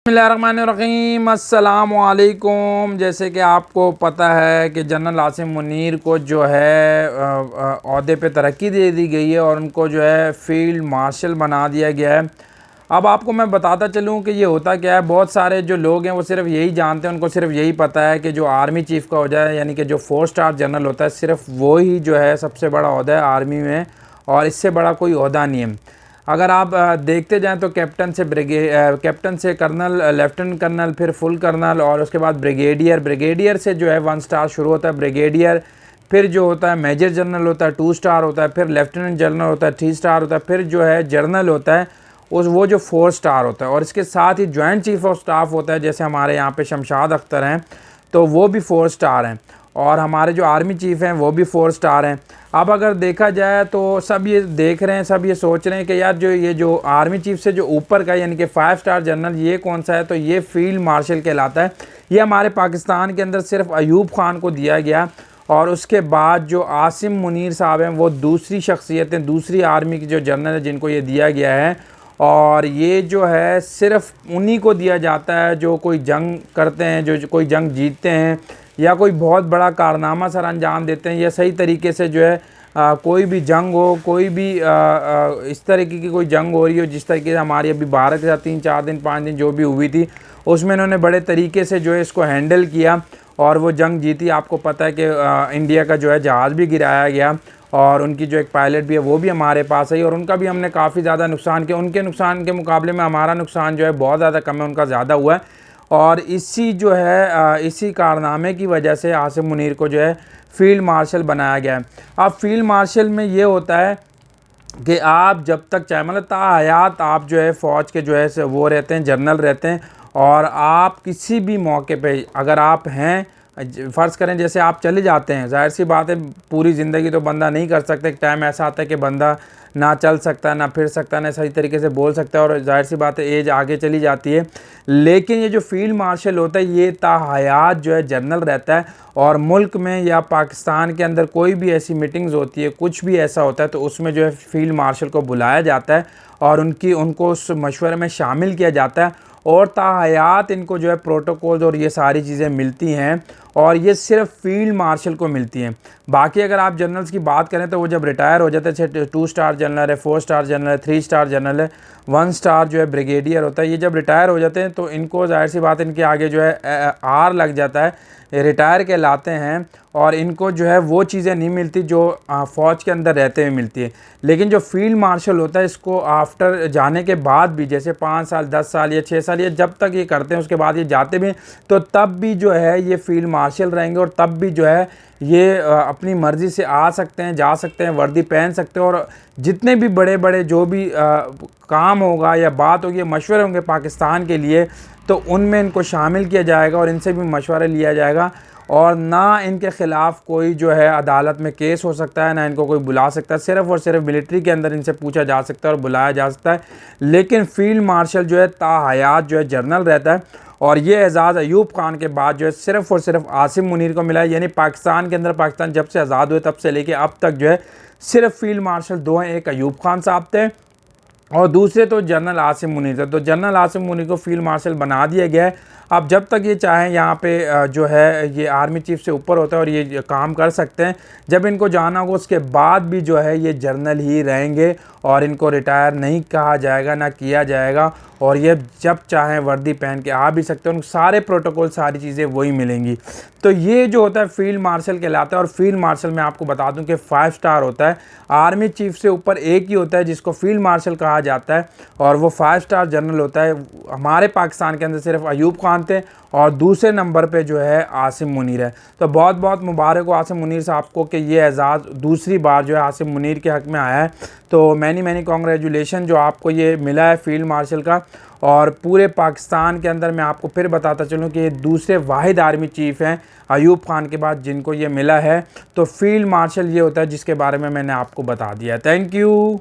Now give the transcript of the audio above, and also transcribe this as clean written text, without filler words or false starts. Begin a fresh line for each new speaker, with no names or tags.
बिस्मिल्लाहिर्रहमानिर्रहीम अस्सलाम वालेकुम। जैसे कि आपको पता है कि जनरल आसिम मुनीर को जो है ओहदे पे तरक्की दे दी गई है और उनको जो है फील्ड मार्शल बना दिया गया है। अब आपको मैं बताता चलूँ कि ये होता क्या है। बहुत सारे जो लोग हैं वो सिर्फ यही जानते हैं, उनको सिर्फ यही पता है कि जो आर्मी चीफ़ का ओहदा है, यानी कि जो 4 स्टार जनरल होता है, सिर्फ वो ही जो है सबसे बड़ा ओहदा है आर्मी में, और इससे बड़ा कोई ओहदा नहीं है। अगर आप देखते जाएं तो कैप्टन से कर्नल, लेफ्टिनेंट कर्नल, फिर फुल कर्नल, और उसके बाद ब्रिगेडियर से जो है 1 स्टार शुरू होता है ब्रिगेडियर, फिर जो होता है मेजर जनरल होता है 2 स्टार होता है, फिर लेफ्टिनेंट जनरल होता है 3 स्टार होता है, फिर जो है जनरल होता है वो जो 4 स्टार होता है, और इसके साथ ही जॉइंट चीफ ऑफ स्टाफ होता है। जैसे हमारे यहाँ पे शमशाद अख्तर हैं तो वो भी 4 स्टार हैं, और हमारे जो आर्मी चीफ़ हैं वो भी 4 स्टार हैं। अब अगर देखा जाए तो सब ये देख रहे हैं, सब ये सोच रहे हैं कि यार ये जो आर्मी चीफ़ से जो ऊपर का यानी कि 5 स्टार जनरल ये कौन सा है, तो ये फील्ड मार्शल कहलाता है। ये हमारे पाकिस्तान के अंदर सिर्फ अयूब खान को दिया गया, और उसके बाद जो आसिम मुनीर साहब हैं वो दूसरी शख्सियतें, दूसरी आर्मी की जो जनरल है जिनको ये दिया गया है, और ये जो है सिर्फ उन्हीं को दिया जाता है जो कोई जंग करते हैं, जो कोई जंग जीतते हैं, या कोई बहुत बड़ा कारनामा सर अंजाम देते हैं, या सही तरीके से जो है कोई भी जंग हो, कोई भी इस तरीके की कोई जंग हो रही हो जिस तरीके से हमारी अभी भारत के साथ 3-4 दिन 5 दिन जो भी हुई थी, उसमें इन्होंने बड़े तरीके से जो है इसको हैंडल किया और वो जंग जीती। आपको पता है कि इंडिया का जो है जहाज़ भी गिराया गया, और उनकी जो एक पायलट भी है वो भी हमारे पास है, और उनका भी हमने काफ़ी ज़्यादा नुकसान किया। उनके नुकसान के मुकाबले में हमारा नुकसान जो है बहुत ज़्यादा कम है, उनका ज़्यादा हुआ है। और इसी जो है इसी कारनामे की वजह से आसिम मुनीर को जो है फील्ड मार्शल बनाया गया है। अब फील्ड मार्शल में ये होता है कि आप जब तक चाहे, मतलब ताहयात आप जो है फ़ौज के जो है वो रहते हैं, जनरल रहते हैं, और आप किसी भी मौके पे अगर आप हैं, फ़र्ज़ करें जैसे आप चले जाते हैं, ज़ाहिर सी बात है पूरी ज़िंदगी तो बंदा नहीं कर सकता। एक टाइम ऐसा आता है कि बंदा ना चल सकता, ना फिर सकता, ना सही तरीके से बोल सकता है, और ज़ाहिर सी बात है एज आगे चली जाती है। लेकिन ये जो फील्ड मार्शल होता है ये ताहयात जो है जनरल रहता है, और मुल्क में या पाकिस्तान के अंदर कोई भी ऐसी मीटिंग्स होती है, कुछ भी ऐसा होता है, तो उसमें जो है फील्ड मार्शल को बुलाया जाता है और उनको उस मशवरे में शामिल किया जाता है, और ताहयात इनको जो है प्रोटोकॉल्स और ये सारी चीज़ें मिलती हैं, और ये सिर्फ फील्ड मार्शल को मिलती हैं। बाकी अगर आप जनरल्स की बात करें तो वो जब रिटायर हो जाते हैं, 2 स्टार जनरल है, 4 स्टार जनरल है, 3 स्टार जनरल है, 1 स्टार जो है ब्रिगेडियर होता है, ये जब रिटायर हो जाते हैं तो इनको ज़ाहिर सी बात है इनके आगे जो है आर लग जाता है, रिटायर कहलाते हैं, और इनको जो है वो चीज़ें नहीं मिलती जो फ़ौज के अंदर रहते हुए मिलती है। लेकिन जो फील्ड मार्शल होता है इसको आफ्टर जाने के बाद भी, जैसे 5 साल 10 साल या 6 साल या जब तक ये करते हैं उसके बाद ये जाते भी हैं, तो तब भी जो है ये फील्ड मार्शल रहेंगे, और तब भी जो है ये अपनी मर्ज़ी से आ सकते हैं, जा सकते हैं, वर्दी पहन सकते हैं, और जितने भी बड़े बड़े जो भी काम होगा या बात होगी, मशवरे होंगे पाकिस्तान के लिए, तो उनमें इनको शामिल किया जाएगा और इनसे भी मशवरा लिया जाएगा। और ना इनके ख़िलाफ़ कोई जो है अदालत में केस हो सकता है, ना इनको कोई बुला सकता है, सिर्फ़ और सिर्फ मिलिट्री के अंदर इनसे पूछा जा सकता है और बुलाया जा सकता है। लेकिन फ़ील्ड मार्शल जो है ताहयात जो है जनरल रहता है, और ये एजाज़ अयूब खान के बाद जो है सिर्फ़ और सिर्फ आसिम मुनीर को मिला है। यानी पाकिस्तान के अंदर, पाकिस्तान जब से आज़ाद हुए तब से लेके अब तक जो है सिर्फ फील्ड मार्शल 2 हैं, एक अयूब खान साहब थे और दूसरे तो जनरल आसिम मुनीर थे। तो जनरल आसिम मुनीर को फील्ड मार्शल बना दिया गया है। अब जब तक ये चाहें यहाँ पे जो है ये आर्मी चीफ से ऊपर होता है और ये काम कर सकते हैं। जब इनको जाना होगा उसके बाद भी जो है ये जनरल ही रहेंगे, और इनको रिटायर नहीं कहा जाएगा, ना किया जाएगा, और ये जब चाहें वर्दी पहन के आ भी सकते हैं। उनको सारे प्रोटोकॉल, सारी चीज़ें वही मिलेंगी। तो ये जो होता है फील्ड मार्शल कहलाता है। और फील्ड मार्शल में आपको बता दूं कि 5 स्टार होता है। आर्मी चीफ से ऊपर एक ही होता है जिसको फील्ड मार्शल कहा जाता है, और वो 5 स्टार जनरल होता है। हमारे पाकिस्तान के अंदर सिर्फ अयूब खान थे, और दूसरे नंबर पे जो है आसिम मुनीर है। तो बहुत बहुत मुबारक हो आसिम मुनीर साहब को कि ये एजाज़ दूसरी बार जो है आसिम मुनीर के हक़ में आया है। तो मैनी कॉन्ग्रेचुलेशन जो आपको ये मिला है फील्ड मार्शल का। और पूरे पाकिस्तान के अंदर मैं आपको फिर बताता चलूँ कि ये दूसरे वाहिद आर्मी चीफ़ हैं अयूब खान के बाद जिनको ये मिला है। तो फील्ड मार्शल ये होता है जिसके बारे में मैंने आपको बता दिया। Thank you.